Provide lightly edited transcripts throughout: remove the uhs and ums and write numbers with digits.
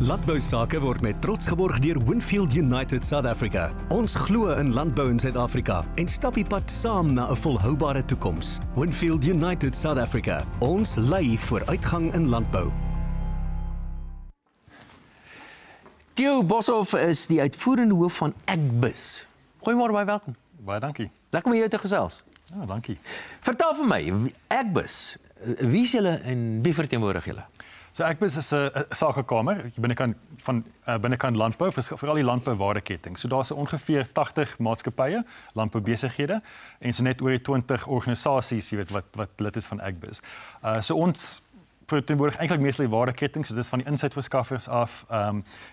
Landbou sake word met trots geborg deur Winfield United South Africa. Ons glo in landbou in Suid-Afrika en stap die pad saam na 'n volhoubare toekoms. Winfield United South Africa. Ons lei vooruitgang in landbou. Theo Boshoff is die uitvoerende hoof van Agbus. Goeiemôre, baie welkom. Baie dankie. Lekker om jou te gesels. Ja, dankie. Vertel vir my, Agbus, wie is julle en wie verteenwoordig julle? So Agbus is 'n sakekamer binnekant landbou, veral die landbouwaardeketting. So daar's ongeveer 80 maatskappye, landboubesighede en so net oor die 20 organisasies, jy weet wat lid is van Agbus. So ons verteenwoordig eintlik meestal die waardeketting, so dis van die insetverskaffers af,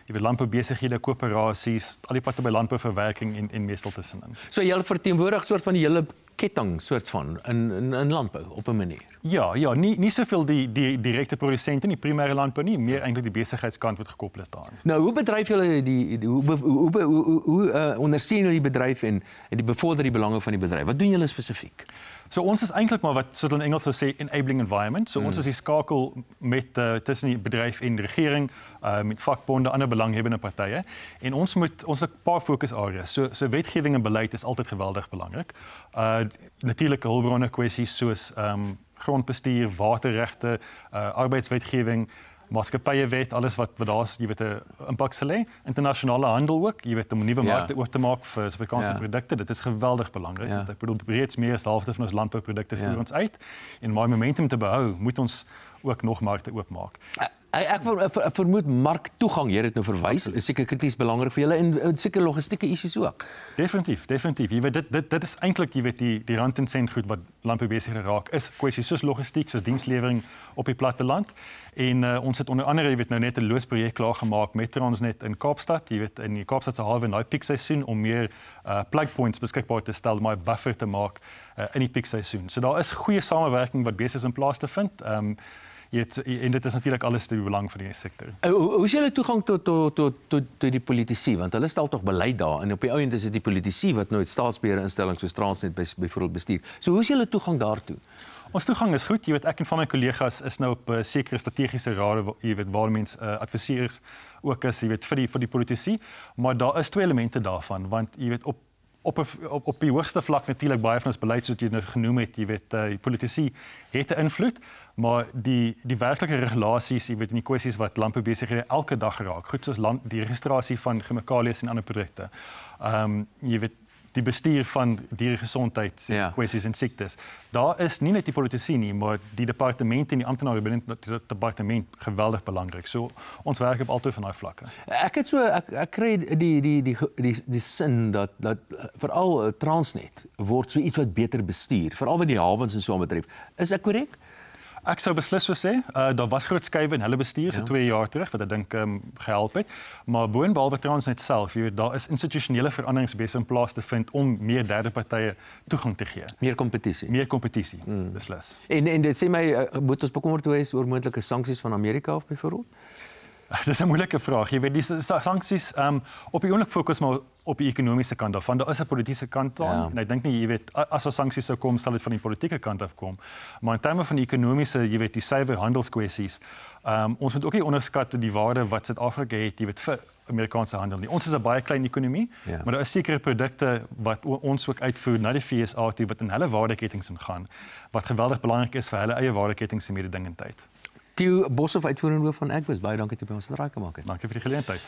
jy weet landboubesighede, koöperasies, al die pad by landbouverwerking en meestal tussenin. So julle verteenwoordig soort van die hele ketting soort van in landbou op 'n manier. Ja, nie soveel die direkte produsente nie, primêre landbou nie, meer eintlik die besigheidskant wat gekoppel is daaraan. Nou, hoe bedryf julle hoe ondersteun julle die bedryf en die bevorder die belange van die bedryf? Wat doen julle spesifiek? So ons is eintlik maar wat soos in Engels sou sê enabling environment. So ons is die skakel met tussen die bedryf en regering, met vakbonde, ander belanghebbende partye. En ons het 'n paar fokusareas. So wetgewing en beleid is altyd geweldig belangrik. Natuurlike hulpbronne kwessies soos grondbestuur, waterregte, arbeidswetgewing, maatskappyewet, alles wat daar's, jy weet 'n impak sal hê. Internasionale handel ook, jy weet om nuwe markte oop te maak vir Suid-Afrikaanse produkte. Dit is geweldig belangrik. Ek bedoel reeds meer as die helfte van ons landbouprodukte voer ons uit en om momentum te behou, moet ons ook nog markte oopmaak. Ek vermoed marktoegang, jy het nou verwys, is seker krities belangrik vir julle en seker logistieke issues ook. Definitief. Jy weet dit is eintlik, jy weet die rand en sent goed wat landboubesighede raak is kwessies soos logistiek, soos dienslewering op die platteland. En ons het onder andere, jy weet nou net 'n loosprojek klaar gemaak met Transnet in Kaapstad, jy weet in die Kaapstadse hawe in daai piekseisoen om meer plug points beskikbaar te stel, om 'n buffer te maak in die piekseisoen. So daar is goeie samewerking wat besig is in plaas te vind. En dit is natuurlik alles te belang vir die sektor. Hoe is julle toegang tot die politici? Want hulle stel tog beleid daar en op die ou end is dit die politici wat nou staatsbeheer instellings soos Transnet byvoorbeeld bestuur. So hoe is julle toegang daartoe? Ons toegang is goed. Jy weet ek en van my kollegas is nou op sekere strategiese rade, jy weet waar mense adviseurs ook is, jy weet vir die politici, maar daar is twee elemente daarvan, want jy weet op die hoogste vlak natuurlik baie van ons beleid soos jy nou genoem het, jy weet die politici het 'n invloed, maar die werklike regulasies, jy weet in die kwessies wat landboubesighede elke dag raak, goed soos die registrasie van chemikalieë en ander produkte. Jy weet die bestuur van dieregesondheid, kwessies en siektes. Daar is nie net die politici nie, maar die departemente en die amptenare binne die departement geweldig belangrik. So ons werk op altyd van daai vlakke. Ek kry die sin dat veral Transnet word so iets wat beter bestuur, veral wat die hawens en so betref. Is ek korrek? Ek sou beslis so sê, daar was groot skuwe in hulle bestuur so 2 jaar terug wat ek dink gehelp het, maar boonbehalwe Transnet self, jy weet daar is institusionele veranderings besig in plaas te vind om meer derde partye toegang te gee. Meer kompetisie. Beslis. En dit sê my moet ons bekommerd wees oor moontlike sanksies van Amerika of byvoorbeeld? Dis 'n moeilike vraag. Jy weet die sanksies op die oomblik fokus maar op die ekonomiese kant af. Want daar is 'n politieke kant aan en ek dink nie jy weet as sanksies sou kom sal dit van die politieke kant af kom. Maar in terme van die ekonomiese, jy weet die suiwer handelskwessies, ons moet ook nie onderskat die waarde wat Suid-Afrika het, jy weet vir Amerikaanse handel nie. Ons is 'n baie klein ekonomie, maar daar is sekere produkte wat ons ook uitvoer na die VSA toe wat in hulle waardeketings ingaan, wat geweldig belangrik is vir hulle eie waardeketings se mededingendheid. Theo Boshoff, uitvoerende hoof van Agbus, baie dankie dat jy by ons gedraai gemaak het. Dankie vir die geleentheid.